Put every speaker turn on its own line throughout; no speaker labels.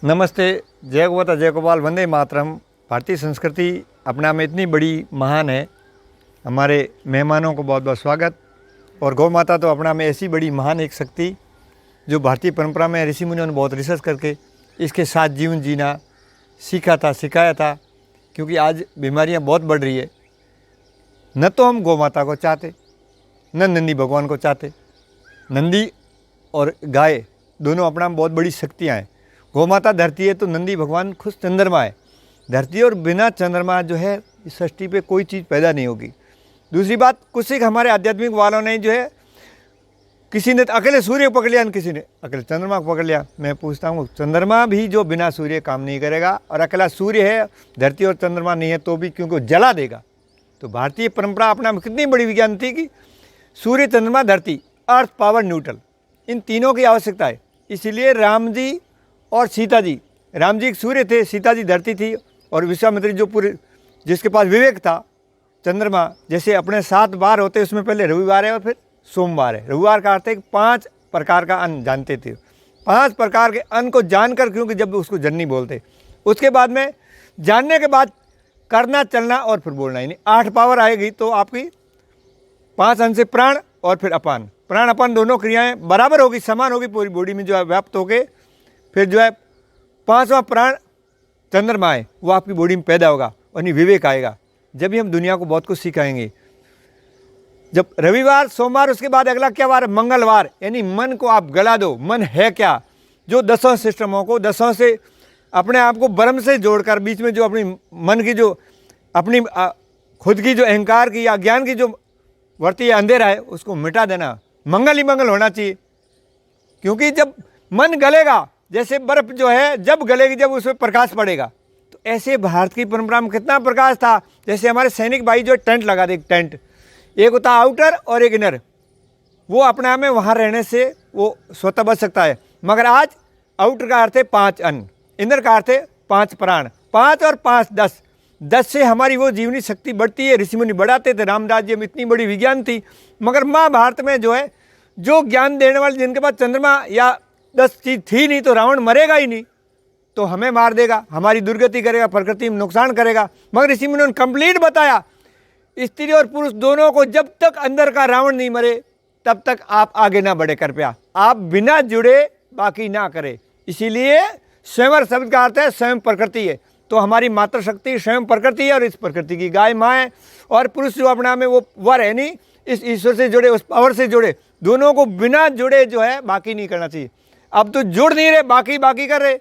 नमस्ते, जय गोमाता, जय गोपाल, वंदे मातरम। भारतीय संस्कृति अपने आप में इतनी बड़ी महान है। हमारे मेहमानों को बहुत बहुत स्वागत। और गौ माता तो अपना में ऐसी बड़ी महान एक शक्ति जो भारतीय परंपरा में ऋषि मुनियों ने बहुत रिसर्च करके इसके साथ जीवन जीना सीखा था, सिखाया था। क्योंकि आज बीमारियां बहुत बढ़ रही है। न तो हम गौ माता को चाहते, न नंदी भगवान को चाहते। नंदी और गाय दोनों अपना में बहुत बड़ी शक्तियाँ हैं। गौ माता धरती है तो नंदी भगवान खुद चंद्रमा है। धरती और बिना चंद्रमा जो है इस सृष्टि पे कोई चीज़ पैदा नहीं होगी। दूसरी बात, कुछ एक हमारे आध्यात्मिक वालों ने जो है, किसी ने अकेले सूर्य को पकड़ लिया, किसी ने अकेले चंद्रमा को पकड़ लिया। मैं पूछता हूँ, चंद्रमा भी जो बिना सूर्य काम नहीं करेगा, और अकेला सूर्य है, धरती और चंद्रमा नहीं है तो भी, क्योंकि वो जला देगा। तो भारतीय परंपरा अपना में कितनी बड़ी विज्ञान थी कि सूर्य, चंद्रमा, धरती, अर्थ, पावर, न्यूट्रल, इन तीनों की आवश्यकता है। इसीलिए राम जी और सीता जी, राम जी एक सूर्य थे, सीता जी धरती थी, और विश्वामित्र जो पूरे जिसके पास विवेक था, चंद्रमा। जैसे अपने 7 बार होते, उसमें पहले रविवार है और फिर सोमवार है। रविवार का अर्थ है कि 5 प्रकार का अन्न जानते थे। 5 प्रकार के अन्न को जानकर, क्योंकि जब उसको जननी बोलते, उसके बाद में जानने के बाद करना, चलना और फिर बोलना। यानी 8 पावर आएगी तो आपकी 5 अन्न से प्राण और फिर अपान। प्राण अपान दोनों क्रियाएं बराबर होगी, समान होगी, पूरी बॉडी में जो है व्याप्त होके फिर जो है 5वां प्राण चंद्रमा है, वो आपकी बॉडी में पैदा होगा और नहीं विवेक आएगा। जब भी हम दुनिया को बहुत कुछ सिखाएंगे। जब रविवार, सोमवार, उसके बाद अगला क्या वार है? मंगलवार। यानी मन को आप गला दो। मन है क्या? जो 10 सिस्टमों को 10 से अपने आप को ब्रह्म से जोड़कर, बीच में जो अपनी मन की जो अपनी खुद की जो अहंकार की या ज्ञान की जो वर्ती अंधेरा है, उसको मिटा देना। मंगल ही मंगल होना चाहिए। क्योंकि जब मन गलेगा, जैसे बर्फ जो है जब गलेगी, जब उसमें प्रकाश पड़ेगा, तो ऐसे भारत की परंपरा में कितना प्रकाश था। जैसे हमारे सैनिक भाई जो टेंट लगा दे, टेंट एक होता है आउटर और एक इनर, वो अपने आप में वहाँ रहने से वो स्वतः बच सकता है। मगर आज आउटर का अर्थ है 5 अन्न, इनर का अर्थ है 5 प्राण। 5 और 5 10, 10 से हमारी वो जीवनी शक्ति बढ़ती है। ऋषि मुनि बढ़ाते थे, रामदास जी में इतनी बड़ी विज्ञान थी। मगर महाभारत में जो है, जो ज्ञान देने वाले, जिनके पास चंद्रमा या 10 चीज़ थी नहीं, तो रावण मरेगा ही नहीं, तो हमें मार देगा, हमारी दुर्गति करेगा, प्रकृति में नुकसान करेगा। मगर ऋषि मुनियों ने कंप्लीट बताया, स्त्री और पुरुष दोनों को, जब तक अंदर का रावण नहीं मरे तब तक आप आगे ना बढ़े। कृपया आप बिना जुड़े बाकी ना करें। इसीलिए स्वयंवर शब्द का अर्थ है स्वयं प्रकृति है। तो हमारी मातृशक्ति स्वयं प्रकृति है, और इस प्रकृति की गाय माँ है, और पुरुष जो अपना में वो वर है, नहीं, इस ईश्वर से जुड़े, उस पावर से जुड़े। दोनों को बिना जुड़े जो है बाकी नहीं करना चाहिए। अब तो जुड़ नहीं रहे, बाकी बाकी कर रहे,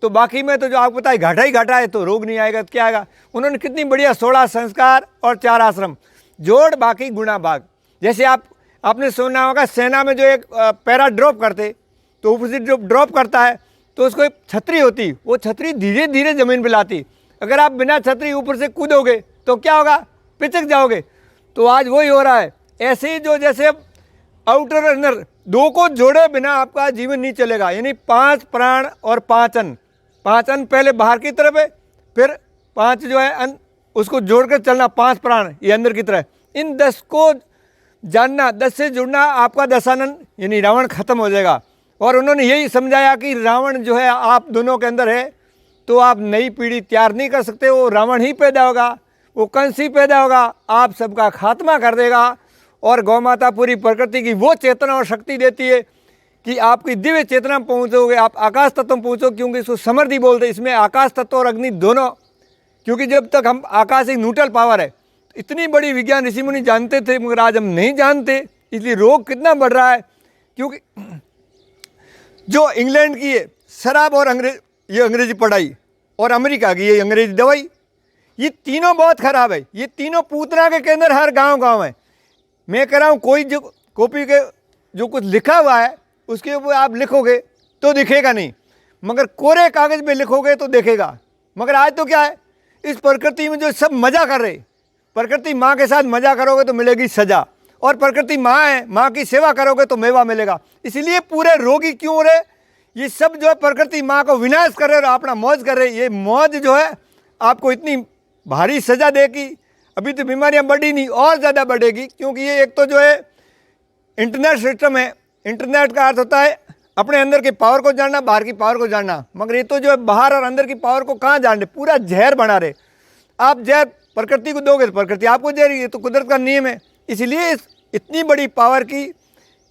तो बाकी में तो जो आपको पता है घाटा ही घाटा है, तो रोग नहीं आएगा तो क्या आएगा। उन्होंने कितनी बढ़िया 16 संस्कार और 4 आश्रम, जोड़ बाकी गुणा भाग। जैसे आपने सुना होगा, सेना में जो एक पैरा ड्रॉप करते, तो ऊपर से जो ड्रॉप करता है तो उसको एक छतरी होती, वो छतरी धीरे धीरे जमीन पर लाती। अगर आप बिना छतरी ऊपर से कूदोगे तो क्या होगा? पिचक जाओगे। तो आज वही हो रहा है। ऐसे ही जो जैसे आउटर और इनर, 2 को जोड़े बिना आपका जीवन नहीं चलेगा। यानी 5 प्राण और 5 अन्न। 5 अन्न पहले बाहर की तरफ है, फिर 5 जो है अन्न, उसको जोड़कर चलना। 5 प्राण ये अंदर की तरफ। इन 10 को जानना, 10 से जुड़ना, आपका दशानन यानी रावण खत्म हो जाएगा। और उन्होंने यही समझाया कि रावण जो है आप दोनों के अंदर है, तो आप नई पीढ़ी तैयार नहीं कर सकते। वो रावण ही पैदा होगा, वो कंस ही पैदा होगा, आप सबका खात्मा कर देगा। और गौ माता पूरी प्रकृति की वो चेतना और शक्ति देती है कि आपकी दिव्य चेतना में पहुँचोगे, आप आकाश तत्व में पहुँचो। क्योंकि इसको समृद्धि बोलते, इसमें आकाश तत्व और अग्नि दोनों। क्योंकि जब तक हम, आकाश एक न्यूट्रल पावर है, इतनी बड़ी विज्ञान ऋषि मुनि जानते थे, मगर आज हम नहीं जानते। इसलिए रोग कितना बढ़ रहा है। क्योंकि जो इंग्लैंड की है शराब और ये अंग्रेजी पढ़ाई, और अमेरिका की ये अंग्रेजी दवाई, ये तीनों बहुत खराब है। ये तीनों पूतना के केंद्र हर गांव है। मैं कह रहा हूँ, कोई जो कॉपी के जो कुछ लिखा हुआ है उसके ऊपर आप लिखोगे तो दिखेगा नहीं, मगर कोरे कागज़ पे लिखोगे तो दिखेगा। मगर आज तो क्या है, इस प्रकृति में जो सब मज़ा कर रहे, प्रकृति माँ के साथ मज़ा करोगे तो मिलेगी सज़ा। और प्रकृति माँ है, माँ की सेवा करोगे तो मेवा मिलेगा। इसीलिए पूरे रोगी क्यों हो रहे? ये सब जो है प्रकृति माँ को विनाश कर रहे और अपना मौज कर रहे। ये मौज जो है आपको इतनी भारी सज़ा देगी। अभी तो बीमारियां बढ़ी नहीं, और ज़्यादा बढ़ेगी। क्योंकि ये एक तो जो है इंटरनेट सिस्टम है। इंटरनेट का अर्थ होता है अपने अंदर के पावर को जानना, बाहर की पावर को जानना, मगर ये तो जो है बाहर और अंदर की पावर को कहाँ जान रहे, पूरा जहर बना रहे। आप जहर प्रकृति को दोगे तो प्रकृति आपको जहर, ये तो कुदरत का नियम है। इसलिए इतनी बड़ी पावर की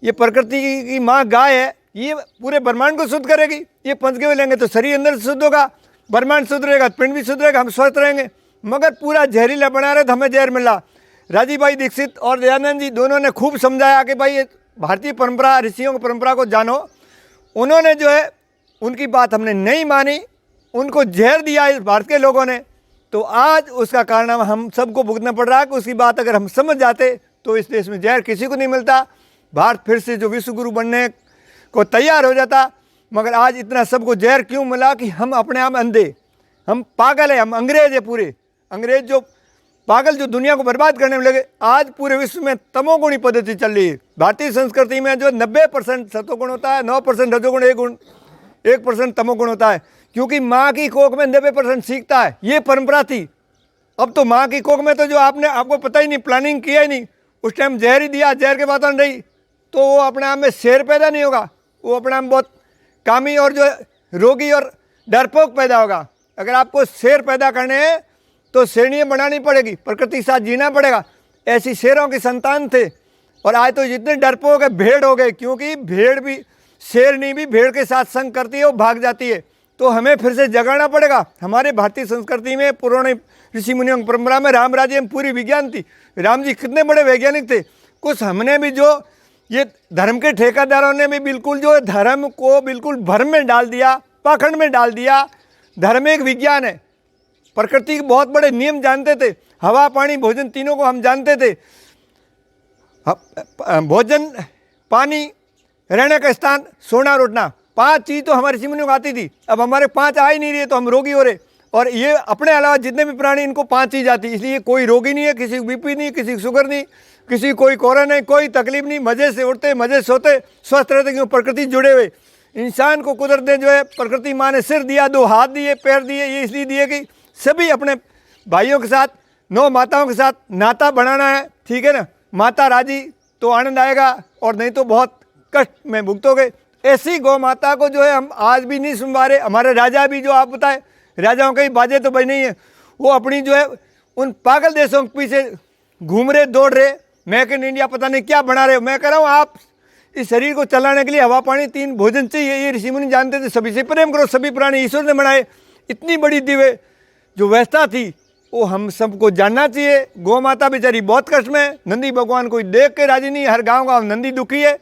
ये प्रकृति की माँ गाय है, ये पूरे ब्रह्मांड को शुद्ध करेगी। ये पंचगव्य लेंगे तो शरीर अंदर से शुद्ध होगा, ब्रह्मांड शुद्ध रहेगा, पिंड भी शुद्ध रहेगा, हम स्वस्थ रहेंगे। मगर पूरा जहरीला बना रहे तो हमें जहर मिल रहा। राजीव भाई दीक्षित और दयानंद जी दोनों ने खूब समझाया कि भाई ये भारतीय परंपरा, ऋषियों की परंपरा को जानो। उन्होंने जो है उनकी बात हमने नहीं मानी, उनको जहर दिया इस भारत के लोगों ने। तो आज उसका कारण हम सबको भुगतना पड़ रहा है कि उसकी बात अगर हम समझ जाते तो इस देश में जहर किसी को नहीं मिलता, भारत फिर से जो विश्व गुरु बनने को तैयार हो जाता। मगर आज इतना सबको जहर क्यों मिला कि हम अपने आप अंधे, हम पागल है, हम अंग्रेज है। पूरे अंग्रेज जो पागल जो दुनिया को बर्बाद करने में लगे, आज पूरे विश्व में तमोगुणी पद्धति चल रही है। भारतीय संस्कृति में जो 90% सतोगुण होता है, 9% रजोगुण, 1% तमोगुण होता है। क्योंकि माँ की कोख में 90% सीखता है, ये परंपरा थी। अब तो माँ की कोख में तो जो आपको पता ही नहीं, प्लानिंग किया ही नहीं, उस टाइम जहर ही दिया, जहर के बाद रही तो वो अपने आप में शेर पैदा नहीं होगा, वो अपने आप में बहुत कामी और जो रोगी और डरपोक पैदा होगा। अगर आपको शेर पैदा करने हैं तो शेरनियाँ बनानी पड़ेगी, प्रकृति के साथ जीना पड़ेगा। ऐसी शेरों की संतान थे। और आज तो जितने डरपोक है भेड़ हो गए, क्योंकि भेड़ भी, शेरनी भी भेड़ के साथ संग करती है, वो भाग जाती है। तो हमें फिर से जगाना पड़ेगा। हमारे भारतीय संस्कृति में, पुराने ऋषि मुनियों की परंपरा में राम राज्य में पूरी विज्ञान थी। राम जी कितने बड़े वैज्ञानिक थे। कुछ हमने भी जो ये धर्म के ठेकेदारों ने भी बिल्कुल जो धर्म को बिल्कुल भ्रम में डाल दिया, पाखंड में डाल दिया। धर्म एक विज्ञान है, प्रकृति के बहुत बड़े नियम जानते थे, हवा पानी भोजन तीनों को हम जानते थे। भोजन, पानी, रहने का स्थान, सोना और उठना, 5 चीज़ तो हमारे ऋषि मुनियों को आती थी। अब हमारे 5 आ ही नहीं रही तो हम रोगी हो रहे। और ये अपने अलावा जितने भी प्राणी, इनको 5 चीज़ आती, इसलिए कोई रोगी नहीं है, किसी को बीपी नहीं, किसी को शुगर नहीं, किसी कोई कोरा नहीं, कोई तकलीफ नहीं, मज़े से उठते, मज़े से सोते, स्वस्थ रहते, क्यों प्रकृति जुड़े हुए। इंसान को कुदरत ने जो है, प्रकृति माँ ने सिर दिया, 2 हाथ दिए, पैर दिए, ये इसलिए दिए कि सभी अपने भाइयों के साथ, 9 माताओं के साथ नाता बनाना है, ठीक है ना। माता राजी तो आनंद आएगा, और नहीं तो बहुत कष्ट में भुगतोगे। ऐसी गौ माता को जो है हम आज भी नहीं सुन पा रहे। हमारे राजा भी जो आप बताए, राजाओं के ही बाजे तो भाई नहीं है, वो अपनी जो है उन पागल देशों के पीछे घूम रहे, दौड़ रहे, मेक इन इंडिया पता नहीं क्या बना रहे हो। मैं कह रहा हूँ आप इस शरीर को चलाने के लिए हवा पानी 3 भोजन चाहिए, ये ऋषि मुनि जानते थे। सभी से प्रेम करो, सभी प्राणी ईश्वर ने बनाए। इतनी बड़ी दिव्य जो व्यवस्था थी वो हम सबको जानना चाहिए। गौ माता बेचारी बहुत कष्ट में है, नंदी भगवान कोई देख के राजी नहीं, हर गाँव नंदी दुखी है,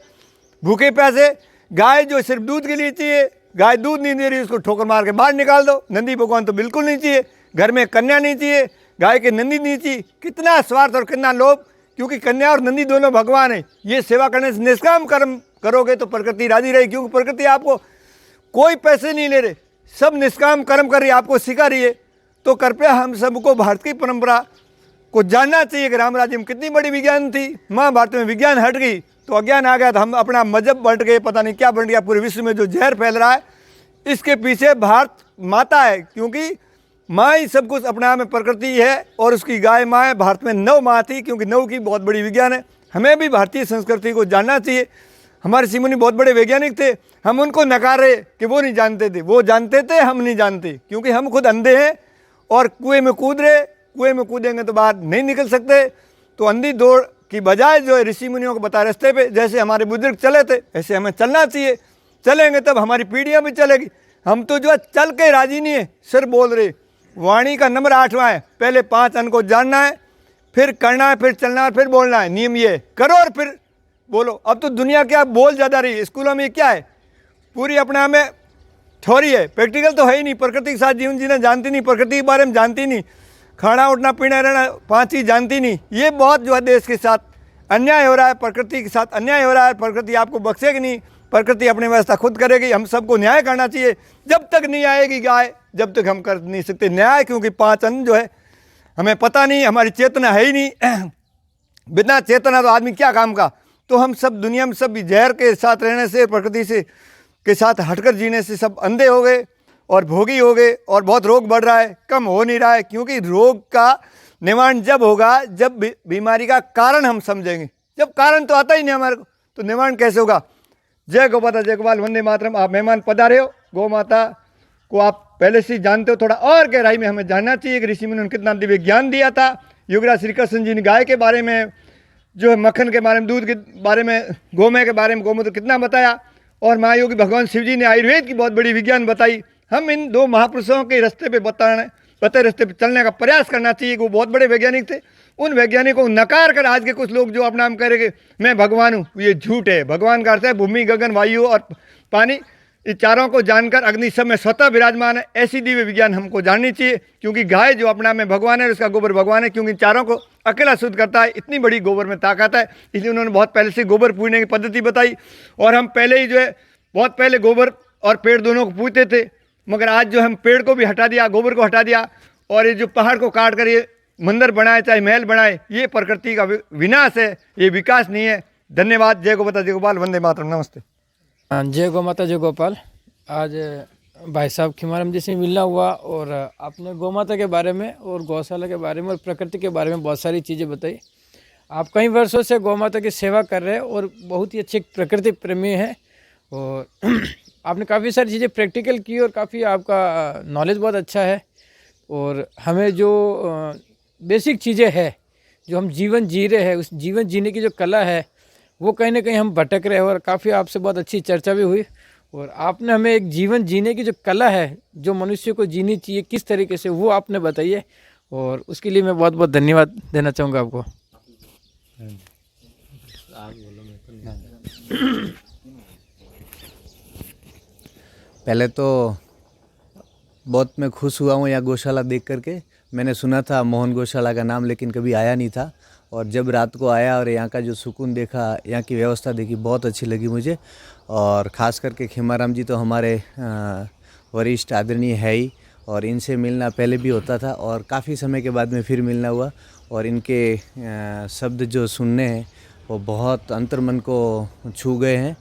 भूखे प्यासे। गाय जो सिर्फ दूध के लिए चाहिए, गाय दूध नहीं दे रही, उसको ठोकर मार के बाहर निकाल दो। नंदी भगवान तो बिल्कुल नहीं चाहिए, घर में कन्या नहीं चाहिए, गाय के नंदी नहीं चाहिए। कितना स्वार्थ और कितना लोभ, क्योंकि कन्या और नंदी दोनों भगवान है। ये सेवा करने से निष्काम कर्म करोगे तो प्रकृति राजी रहेगी, क्योंकि प्रकृति आपको कोई पैसे नहीं ले रहे, सब निष्काम कर्म कर रही है, आपको सिखा रही है। तो कृपया हम सबको भारत की परंपरा को जानना चाहिए कि राम राज्य में कितनी बड़ी विज्ञान थी। महाभारत में विज्ञान हट गई तो अज्ञान आ गया, तो हम अपना मजहब बंट गए, पता नहीं क्या बन गया। पूरे विश्व में जो जहर फैल रहा है, इसके पीछे भारत माता है, क्योंकि माँ ही सब कुछ अपने आप में प्रकृति है, और उसकी गाय माँ है। भारत में 9 माँ थी, क्योंकि 9 की बहुत बड़ी विज्ञान है। हमें भी भारतीय संस्कृति को जानना चाहिए। हमारे ऋषि मुनि बहुत बड़े वैज्ञानिक थे, हम उनको नकार रहे कि वो नहीं जानते थे। वो जानते थे, हम नहीं जानते, क्योंकि हम खुद अंधे हैं और कुएं में कूद रहे। कुएं में कूदेंगे तो बाहर नहीं निकल सकते। तो अंधी दौड़ की बजाय जो है ऋषि मुनियों को बताए रास्ते पे, जैसे हमारे बुजुर्ग चले थे ऐसे हमें चलना चाहिए। चलेंगे तब हमारी पीढ़ियाँ भी चलेगी। हम तो जो है चल के राजी नहीं है, सिर्फ बोल रहे। वाणी का नंबर 8वां है, पहले 5 अंक को जानना है, फिर करना है, फिर चलना है, फिर बोलना है। नियम ये करो और फिर बोलो। अब तो दुनिया क्या बोल ज़्यादा रही है, स्कूलों में क्या है, पूरी अपने आप में थ्योरी है, प्रैक्टिकल तो है ही नहीं। प्रकृति के साथ जीवन जीना जानती नहीं, प्रकृति के बारे में जानती नहीं, खाना उठना पीना रहना 5 चीज़ जानती नहीं। ये बहुत जो है देश के साथ अन्याय हो रहा है, प्रकृति के साथ अन्याय हो रहा है। प्रकृति आपको बख्शेगी नहीं, प्रकृति अपनी व्यवस्था खुद करेगी। हम सबको न्याय करना चाहिए। जब तक नहीं आएगी गाय, जब तक हम कर नहीं सकते न्याय, क्योंकि 5 अंग जो है हमें पता नहीं, हमारी चेतना है ही नहीं। बिना चेतना तो आदमी क्या काम का। तो हम सब दुनिया में सब जहर के साथ रहने से, प्रकृति से के साथ हटकर जीने से सब अंधे हो गए और भोगी हो गए, और बहुत रोग बढ़ रहा है, कम हो नहीं रहा है। क्योंकि रोग का निवारण जब होगा जब बीमारी का कारण हम समझेंगे। जब कारण तो आता ही नहीं हमारे को, तो निवारण कैसे होगा। जय गौ माता जय गोपाल वंदे मातरम। आप मेहमान पधारे हो, गौ माता को आप पहले से ही जानते हो, थोड़ा और गहराई में हमें जानना चाहिए कि ऋषि मुनि ने कितना दिव्य ज्ञान दिया था। युगराज श्री कृष्ण जी ने गाय के बारे में, जो है मक्खन के बारे में, दूध के बारे में, गोमय के बारे में, गोमूत्र कितना बताया, और महायोगी भगवान शिव जी ने आयुर्वेद की बहुत बड़ी विज्ञान बताई। हम इन दो महापुरुषों के रास्ते पे पते रास्ते पे चलने का प्रयास करना चाहिए। वो बहुत बड़े वैज्ञानिक थे, उन वैज्ञानिकों को नकार कर आज के कुछ लोग जो अपना नाम कह रहे कि मैं भगवान हूँ, ये झूठ है। भगवान का अर्थ है भूमि, गगन, वायु और पानी, इस चारों को जानकर अग्नि सब में स्वतः विराजमान है। ऐसी दिव्य विज्ञान हमको जाननी चाहिए, क्योंकि गाय जो अपना में भगवान है, उसका गोबर भगवान है, क्योंकि चारों को अकेला शुद्ध करता है। इतनी बड़ी गोबर में ताकत है, इसलिए उन्होंने बहुत पहले से गोबर पूजने की पद्धति बताई। और हम पहले ही जो है बहुत पहले गोबर और पेड़ दोनों को पूजते थे, मगर आज जो हम पेड़ को भी हटा दिया, गोबर को हटा दिया, और ये जो पहाड़ को काट कर ये मंदिर बनाए, चाहे महल बनाए, ये प्रकृति का विनाश है, ये विकास नहीं है। धन्यवाद। जय गौ माता जय गोपाल वंदे मातरम। नमस्ते।
जय गौ माता जय गोपाल। आज भाई साहब खीमाराम जी से मिलना हुआ, और आपने गौ माता के बारे में और गौशाला के बारे में और प्रकृति के बारे में बहुत सारी चीज़ें बताई। आप कई वर्षों से गौ माता की सेवा कर रहे हैं और बहुत ही अच्छे प्रकृति प्रेमी हैं, और आपने काफ़ी सारी चीज़ें प्रैक्टिकल की और काफ़ी आपका नॉलेज बहुत अच्छा है। और हमें जो बेसिक चीज़ें हैं, जो हम जीवन जी रहे हैं, उस जीवन जीने की जो कला है, वो कहीं ना कहीं हम भटक रहे हैं। और काफ़ी आपसे बहुत अच्छी चर्चा भी हुई, और आपने हमें एक जीवन जीने की जो कला है, जो मनुष्य को जीनी चाहिए किस तरीके से, वो आपने बताइए, और उसके लिए मैं बहुत बहुत धन्यवाद देना चाहूँगा आपको।
पहले तो बहुत मैं खुश हुआ हूँ यहाँ गौशाला देख करके। मैंने सुना था मोहन गौशाला का नाम, लेकिन कभी आया नहीं था, और जब रात को आया और यहाँ का जो सुकून देखा, यहाँ की व्यवस्था देखी, बहुत अच्छी लगी मुझे। और ख़ास करके खीमाराम जी तो हमारे वरिष्ठ आदरणीय है ही, और इनसे मिलना पहले भी होता था, और काफ़ी समय के बाद में फिर मिलना हुआ, और इनके शब्द जो सुनने हैं वो बहुत अंतर्मन को छू गए हैं।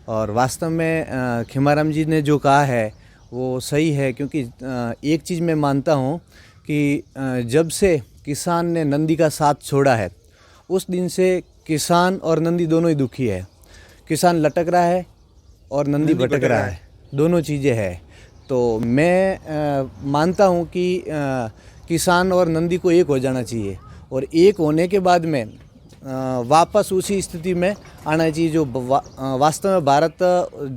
और वास्तव में खीमाराम जी ने जो कहा है वो सही है, क्योंकि एक चीज़ मैं मानता हूँ कि जब से किसान ने नंदी का साथ छोड़ा है, उस दिन से किसान और नंदी दोनों ही दुखी है। किसान लटक रहा है और नंदी भटक रहा है, दोनों चीज़ें हैं। तो मैं मानता हूँ कि किसान और नंदी को एक हो जाना चाहिए, और एक होने के बाद में वापस उसी स्थिति में आना चाहिए जो वास्तव में भारत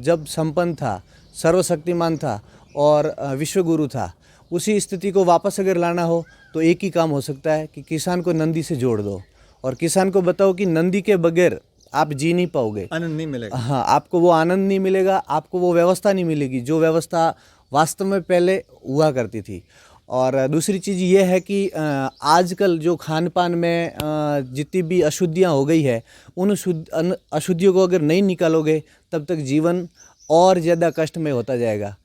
जब संपन्न था, सर्वशक्तिमान था और विश्वगुरु था, उसी स्थिति को वापस अगर लाना हो तो एक ही काम हो सकता है कि किसान को नंदी से जोड़ दो, और किसान को बताओ कि नंदी के बगैर आप जी नहीं पाओगे,
आनंद नहीं मिलेगा।
हाँ, आपको वो आनंद नहीं मिलेगा, आपको वो व्यवस्था नहीं मिलेगी जो व्यवस्था वास्तव में पहले हुआ करती थी। और दूसरी चीज़ ये है कि आजकल जो खान पान में जितनी भी अशुद्धियाँ हो गई है, उन अशुद्धियों को अगर नहीं निकालोगे तब तक जीवन और ज़्यादा कष्टमय होता जाएगा।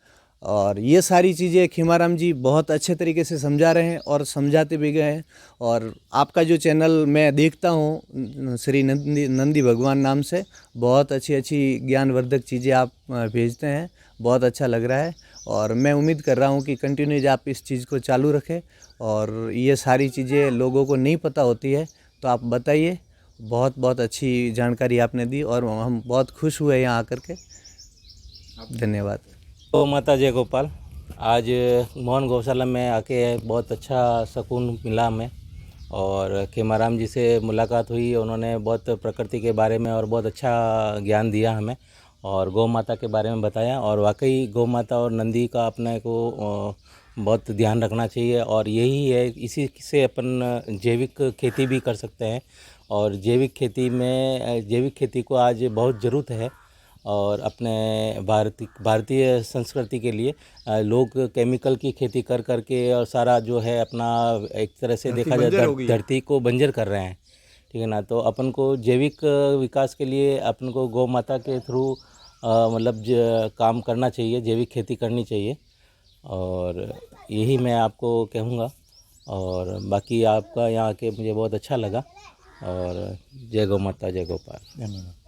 और ये सारी चीज़ें खीमाराम जी बहुत अच्छे तरीके से समझा रहे हैं और समझाते भी गए हैं। और आपका जो चैनल मैं देखता हूँ श्री नंदी भगवान नाम से, बहुत अच्छी अच्छी ज्ञानवर्धक चीज़ें आप भेजते हैं, बहुत अच्छा लग रहा है। और मैं उम्मीद कर रहा हूँ कि कंटिन्यूज आप इस चीज़ को चालू रखें, और ये सारी चीज़ें लोगों को नहीं पता होती है तो आप बताइए। बहुत बहुत अच्छी जानकारी आपने दी, और हम बहुत खुश हुए यहाँ आकर के। धन्यवाद।
गौ माता जय गोपाल। आज मोहन गौशाला में आके बहुत अच्छा सुकून मिला हमें, और खीमाराम जी से मुलाकात हुई। उन्होंने बहुत प्रकृति के बारे में और बहुत अच्छा ज्ञान दिया हमें, और गौ माता के बारे में बताया। और वाकई गौ माता और नंदी का अपने को बहुत ध्यान रखना चाहिए, और यही है, इसी से अपन जैविक खेती भी कर सकते हैं। और जैविक खेती को आज बहुत ज़रूरत है। और अपने भारतीय संस्कृति के लिए लोग केमिकल की खेती कर करके और सारा जो है अपना एक तरह से देखा जाए धरती को बंजर कर रहे हैं, ठीक है ना। तो अपन को जैविक विकास के लिए अपन को गौ माता के थ्रू मतलब काम करना चाहिए, जैविक खेती करनी चाहिए, और यही मैं आपको कहूँगा। और बाकी आपका यहाँ आके मुझे बहुत अच्छा लगा, और जय गौ माता जय गोपाल।
धन्यवाद।